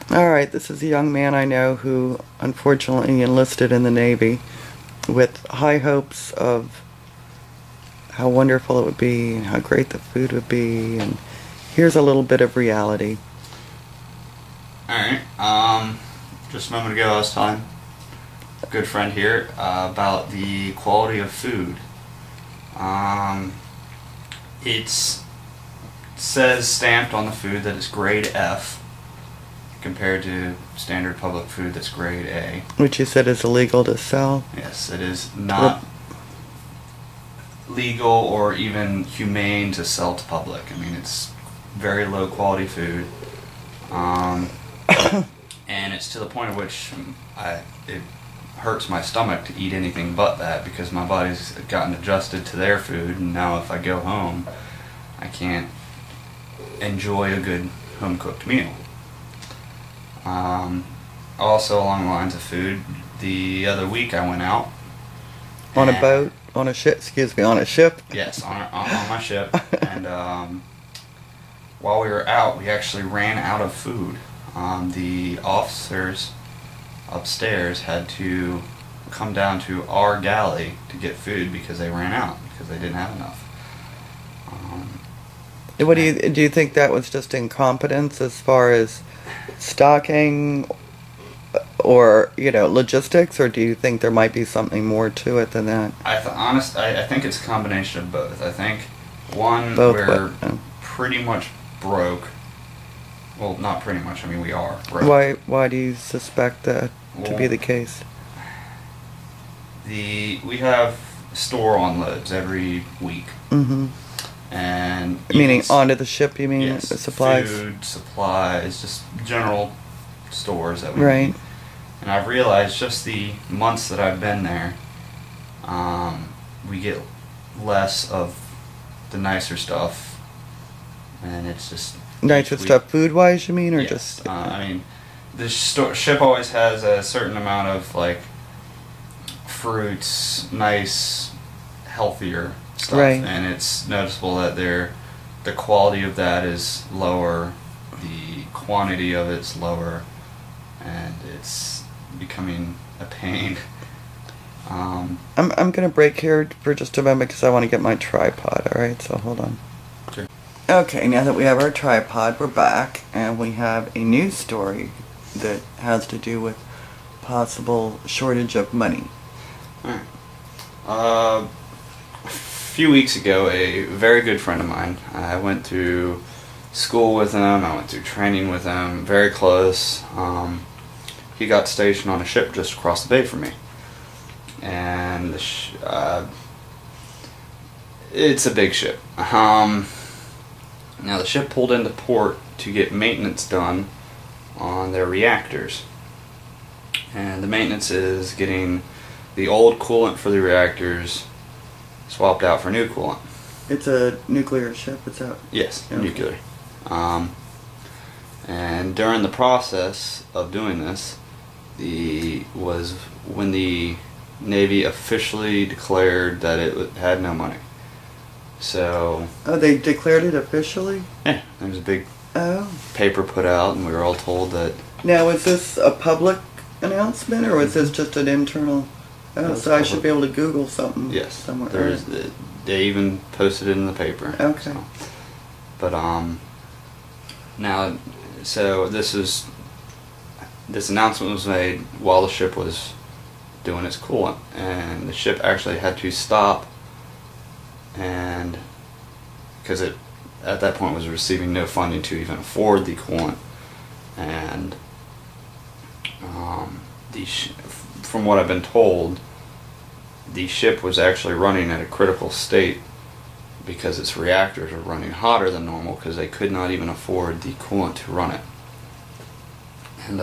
All right, this is a young man I know who unfortunately enlisted in the Navy with high hopes of how wonderful it would be and how great the food would be, and here's a little bit of reality. Alright, just a moment ago I was telling a good friend here about the quality of food. It says stamped on the food that it's grade F compared to standard public food that's grade A. Which you said is illegal to sell. Yes, it is not legal or even humane to sell to public. I mean, it's very low quality food. And it's to the point at which it hurts my stomach to eat anything but that, because my body's gotten adjusted to their food, and now if I go home I can't enjoy a good home cooked meal. Also along the lines of food, the other week I went out On a boat? On a ship? Excuse me, on a ship? Yes, on my ship. And while we were out, we actually ran out of food. The officers upstairs had to come down to our galley to get food because they ran out, because they didn't have enough. What do you think that was just incompetence as far as stocking or, logistics, or do you think there might be something more to it than that? I think it's a combination of both. I think one, Both we're pretty much broke. Well, not pretty much. I mean, we are broke. Why do you suspect that to be the case? We have store unloads every week. Mm-hmm. And meaning onto the ship, you mean? Yes, Supplies? food, supplies, just general stores that we Right. need. And I've realized just the months that I've been there, we get less of the nicer stuff, and it's just Nicer stuff food-wise, you mean, or yes. just? I mean, the ship always has a certain amount of like fruits, nice, healthier stuff, Right. and it's noticeable that the quality of that is lower, the quantity of it's lower, and it's becoming a pain. I'm gonna break here for just a moment because I want to get my tripod. All right, so hold on. Sure. Okay, now that we have our tripod, we're back, and we have a news story that has to do with possible shortage of money. Alright. A few weeks ago, a very good friend of mine, I went to school with him, I went through training with him, very close. He got stationed on a ship just across the bay from me. And it's a big ship. Now the ship pulled into port to get maintenance done on their reactors. And the maintenance is getting the old coolant for the reactors swapped out for new coolant. It's a nuclear ship. It's out. Yes, Okay. nuclear. And during the process of doing this, when the Navy officially declared that it had no money. So. Oh, they declared it officially? Yeah, there was a big Oh. paper put out, and we were all told that. Now, is this a public announcement, or is this just an internal? Oh, It's so I should public. be able to Google something. Yes, Somewhere. they even posted it in the paper. Okay. So. But now, so this announcement was made while the ship was doing its coolant, and the ship actually had to stop, and because it at that point was receiving no funding to even afford the coolant, and from what I've been told, the ship was actually running at a critical state because its reactors were running hotter than normal because they could not even afford the coolant to run it. And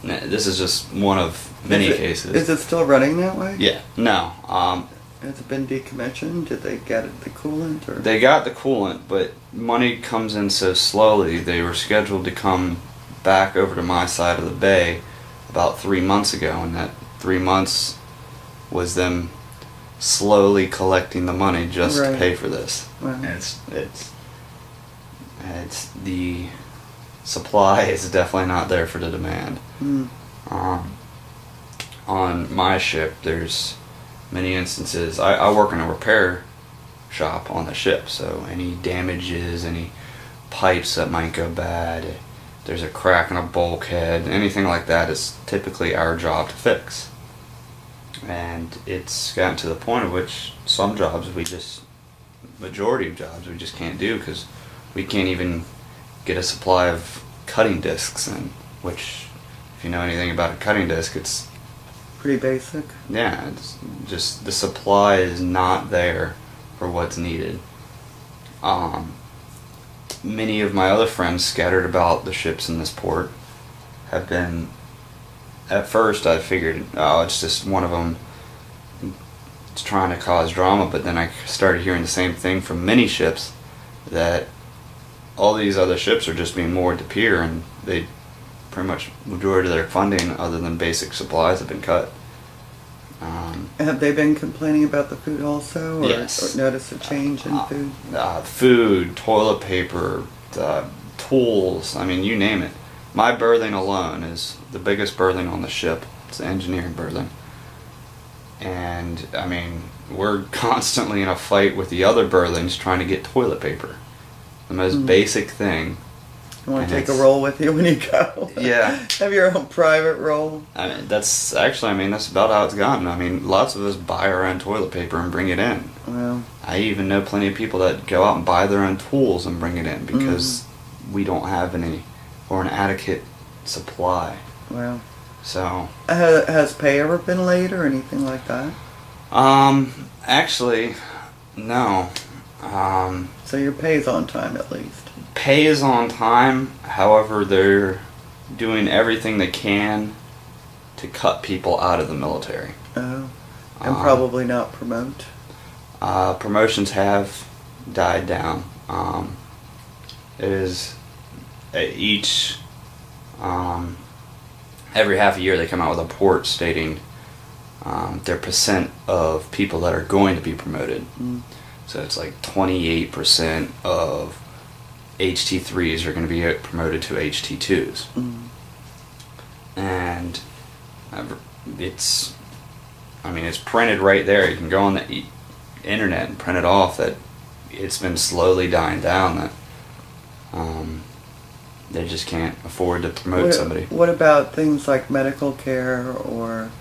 this is just one of many cases. Is it still running that way? Yeah. No. Has it been decommissioned? Did they get the coolant? Or? They got the coolant, but money comes in so slowly. They were scheduled to come back over to my side of the bay about 3 months ago, and that 3 months was them slowly collecting the money just to Right. pay for this. Wow. It's it's the supply is definitely not there for the demand. Mm. On my ship, there's many instances. I work in a repair shop on the ship, so any damages, any pipes that might go bad, there's a crack in a bulkhead, anything like that is typically our job to fix. And it's gotten to the point at which some jobs majority of jobs we just can't do because we can't even get a supply of cutting discs, and which, if you know anything about a cutting disc, it's Pretty basic. yeah, it's just the supply is not there for what's needed. Many of my other friends scattered about the ships in this port have been. At first, I figured, oh, it's just one of them. It's trying to cause drama, but then I started hearing the same thing from many ships, that all these other ships are just being moored to pier, and they pretty much majority of their funding, other than basic supplies, have been cut. Have they been complaining about the food also? Or, Yes. or noticed a change in food? Food, toilet paper, tools, I mean, you name it. My berthing alone is the biggest berthing on the ship. It's the engineering berthing. And, I mean, we're constantly in a fight with the other berthings trying to get toilet paper. The most basic thing. You want and to take a it's- roll with you when you go? Yeah. Have your own private roll? I mean, that's about how it's gone. I mean, lots of us buy our own toilet paper and bring it in. Well, I even know plenty of people that go out and buy their own tools and bring it in because we don't have any or an adequate supply. well. So, Has pay ever been late or anything like that? actually, no. So your pay's on time at least. Pay is on time. However, they're doing everything they can to cut people out of the military. Oh. And probably not promote. Promotions have died down. It is each every half a year they come out with a report stating their percent of people that are going to be promoted. Mm. So it's like 28% of HT3s are going to be promoted to HT2s. Mm. And it's printed right there. You can go on the internet and print it off that it's been slowly dying down, that they just can't afford to promote somebody. What about things like medical care or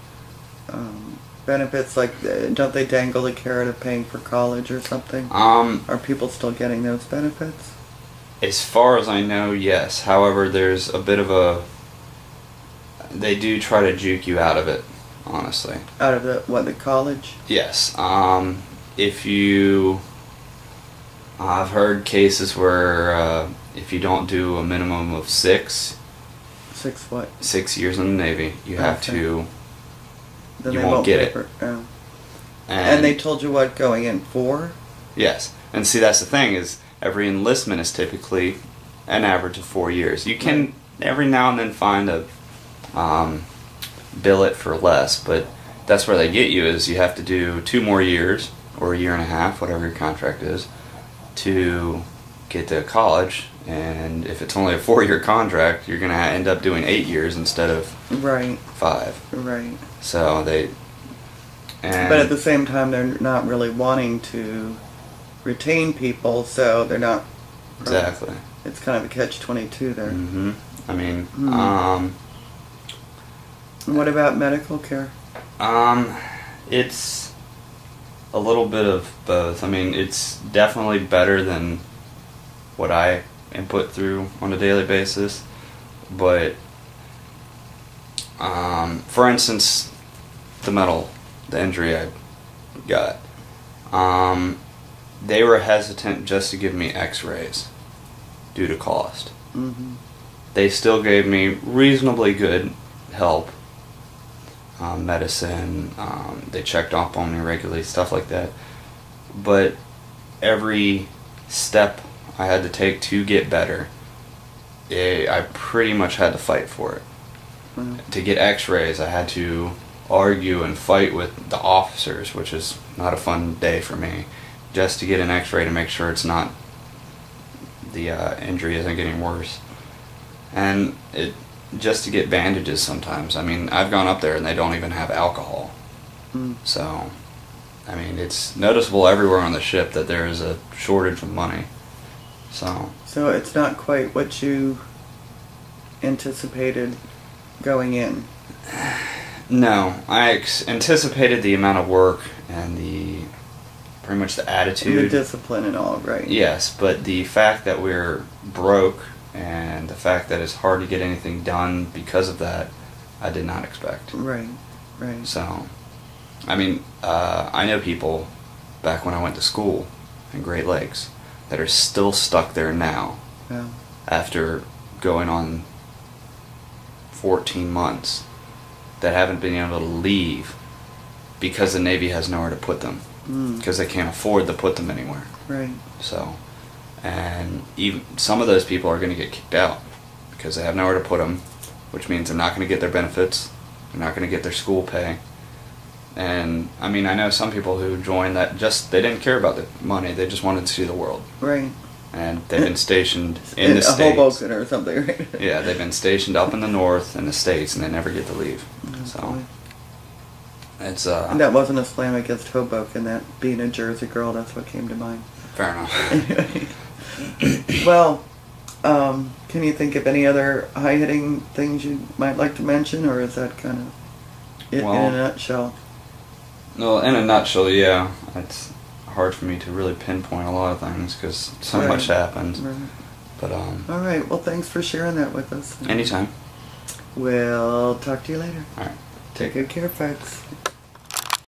benefits? Like, don't they dangle the carrot of paying for college or something? Are people still getting those benefits? As far as I know, yes. However, there's a bit of they do try to juke you out of it, honestly. Out of the college? Yes. If you... I've heard cases where if you don't do a minimum of 6 what? 6 years in the Navy, you have Okay. to... Then You they won't get pay it. for- oh. And they told you what going in for? Yes. And see, that's the thing, is every enlistment is typically an average of 4 years. You can every now and then find a billet for less, but that's where they get you, is you have to do 2 more years, or a year and a half, whatever your contract is, to get to college. And if it's only a 4-year contract, you're going to end up doing 8 years instead of Right, 5. right. So they... And But at the same time, they're not really wanting to retain people, so they're not... exactly. It's kind of a catch-22 there. hmm I mean, And what about medical care? it's a little bit of both. I mean, it's definitely better than what I am put through on a daily basis, but for instance, the injury I got, they were hesitant just to give me x-rays due to cost. Mm-hmm. They still gave me reasonably good help, medicine, they checked up on me regularly, stuff like that. But every step I had to take to get better, I pretty much had to fight for it. Mm. To get x-rays, I had to argue and fight with the officers, which is not a fun day for me, just to get an x-ray to make sure it's not the injury isn't getting worse. And it just to get bandages sometimes. I mean, I've gone up there and they don't even have alcohol. Mm. So, I mean, it's noticeable everywhere on the ship that there is a shortage of money. So it's not quite what you anticipated going in. No, I anticipated the amount of work and pretty much the attitude. The discipline and all, right? Yes, but the fact that we're broke and the fact that it's hard to get anything done because of that, I did not expect. Right, right. So, I mean, I know people back when I went to school in Great Lakes that are still stuck there now Yeah. after going on 14 months that haven't been able to leave because the Navy has nowhere to put them because they can't afford to put them anywhere. Right. So, and even some of those people are going to get kicked out because they have nowhere to put them, which means they're not going to get their benefits, they're not going to get their school pay. And I mean, I know some people who joined that they didn't care about the money, they just wanted to see the world. Right. And they've been stationed in the a States. Hoboken or something, right? Yeah, they've been stationed up in the north in the States and they never get to leave. Oh, So boy. it's And that wasn't a slam against Hoboken, that being a Jersey girl, that's what came to mind. fair enough. Well, can you think of any other high-hitting things you might like to mention, or is that kind of it in Well, a nutshell? Well, in a nutshell, yeah, it's hard for me to really pinpoint a lot of things because so Right. much happens. Right. But All right, well, thanks for sharing that with us. anytime. We'll talk to you later. All right. Take good care, folks.